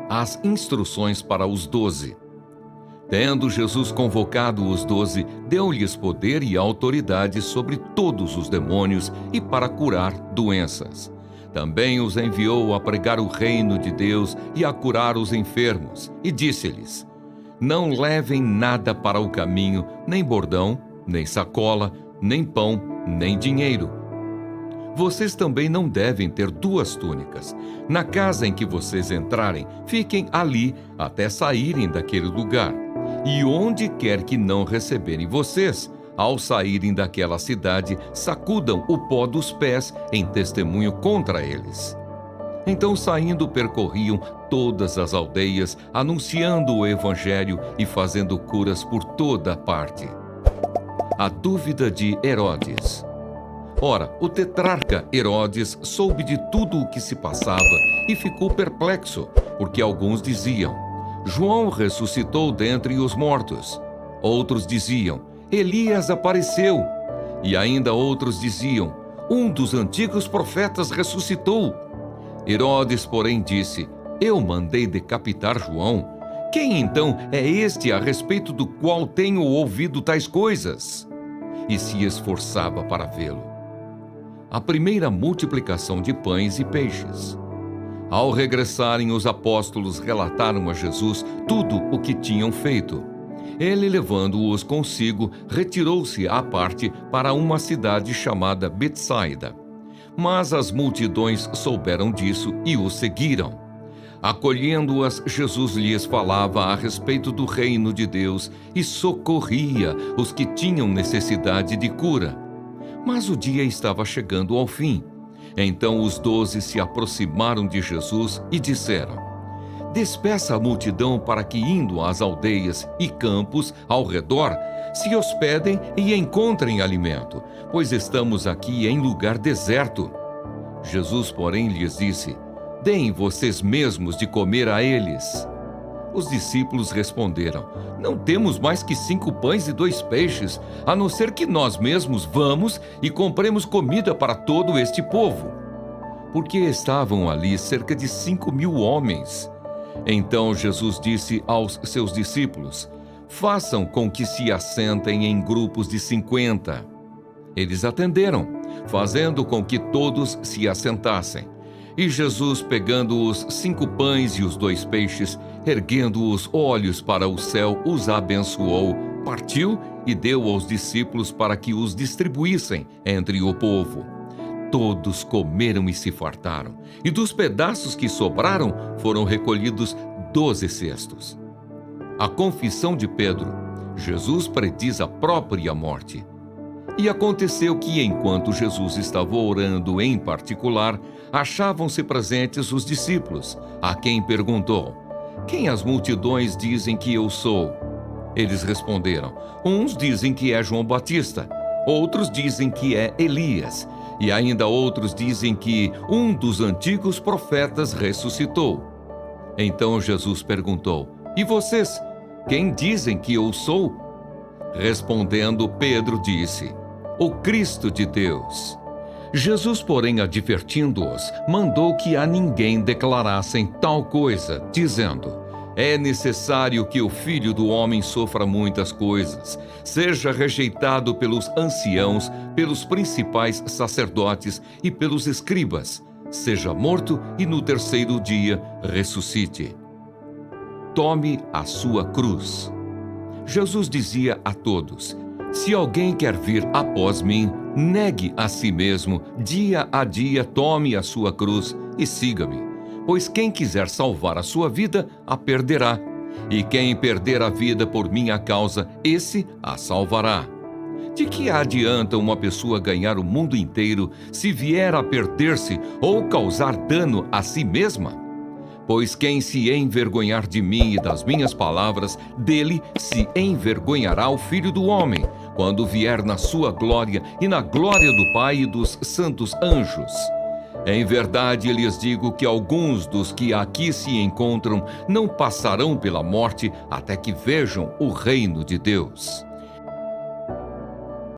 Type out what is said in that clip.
as instruções para os 12. Tendo Jesus convocado os 12, deu-lhes poder e autoridade sobre todos os demônios e para curar doenças. Também os enviou a pregar o reino de Deus e a curar os enfermos. E disse-lhes: não levem nada para o caminho, nem bordão, nem sacola, nem pão, nem dinheiro. Vocês também não devem ter 2 túnicas. Na casa em que vocês entrarem, fiquem ali até saírem daquele lugar. E onde quer que não receberem vocês, ao saírem daquela cidade, sacudam o pó dos pés em testemunho contra eles. Então, saindo, percorriam todas as aldeias, anunciando o evangelho e fazendo curas por toda parte. A dúvida de Herodes. Ora, o tetrarca Herodes soube de tudo o que se passava e ficou perplexo, porque alguns diziam: João ressuscitou dentre os mortos. Outros diziam: Elias apareceu. E ainda outros diziam: um dos antigos profetas ressuscitou. Herodes, porém, disse: eu mandei decapitar João. Quem então é este a respeito do qual tenho ouvido tais coisas? E se esforçava para vê-lo. A primeira multiplicação de pães e peixes. Ao regressarem, os apóstolos relataram a Jesus tudo o que tinham feito. Ele, levando-os consigo, retirou-se à parte para uma cidade chamada Betsaida. Mas as multidões souberam disso e o seguiram. Acolhendo-as, Jesus lhes falava a respeito do reino de Deus e socorria os que tinham necessidade de cura. Mas o dia estava chegando ao fim. Então os 12 se aproximaram de Jesus e disseram: despeça a multidão para que, indo às aldeias e campos ao redor, se hospedem e encontrem alimento, pois estamos aqui em lugar deserto. Jesus, porém, lhes disse: deem vocês mesmos de comer a eles. Os discípulos responderam: não temos mais que 5 pães e 2 peixes, a não ser que nós mesmos vamos e compremos comida para todo este povo. Porque estavam ali cerca de 5.000 homens. Então Jesus disse aos seus discípulos: façam com que se assentem em grupos de 50. Eles atenderam, fazendo com que todos se assentassem. E Jesus, pegando os 5 pães e os 2 peixes, erguendo os olhos para o céu, os abençoou, partiu e deu aos discípulos para que os distribuíssem entre o povo. Todos comeram e se fartaram, e dos pedaços que sobraram foram recolhidos 12 cestos. A confissão de Pedro. Jesus prediz a própria morte. E aconteceu que, enquanto Jesus estava orando em particular, achavam-se presentes os discípulos, a quem perguntou: quem as multidões dizem que eu sou? Eles responderam: uns dizem que é João Batista, outros dizem que é Elias, e ainda outros dizem que um dos antigos profetas ressuscitou. Então Jesus perguntou: e vocês, quem dizem que eu sou? Respondendo, Pedro disse: o Cristo de Deus. Jesus, porém, advertindo-os, mandou que a ninguém declarassem tal coisa, dizendo: é necessário que o Filho do Homem sofra muitas coisas, seja rejeitado pelos anciãos, pelos principais sacerdotes e pelos escribas, seja morto e no 3º dia ressuscite. Tome a sua cruz. Jesus dizia a todos: se alguém quer vir após mim, negue a si mesmo, dia a dia tome a sua cruz e siga-me. Pois quem quiser salvar a sua vida, a perderá. E quem perder a vida por minha causa, esse a salvará. De que adianta uma pessoa ganhar o mundo inteiro se vier a perder-se ou causar dano a si mesma? Pois quem se envergonhar de mim e das minhas palavras, dele se envergonhará o Filho do Homem, quando vier na sua glória e na glória do Pai e dos santos anjos. Em verdade, lhes digo que alguns dos que aqui se encontram não passarão pela morte até que vejam o reino de Deus.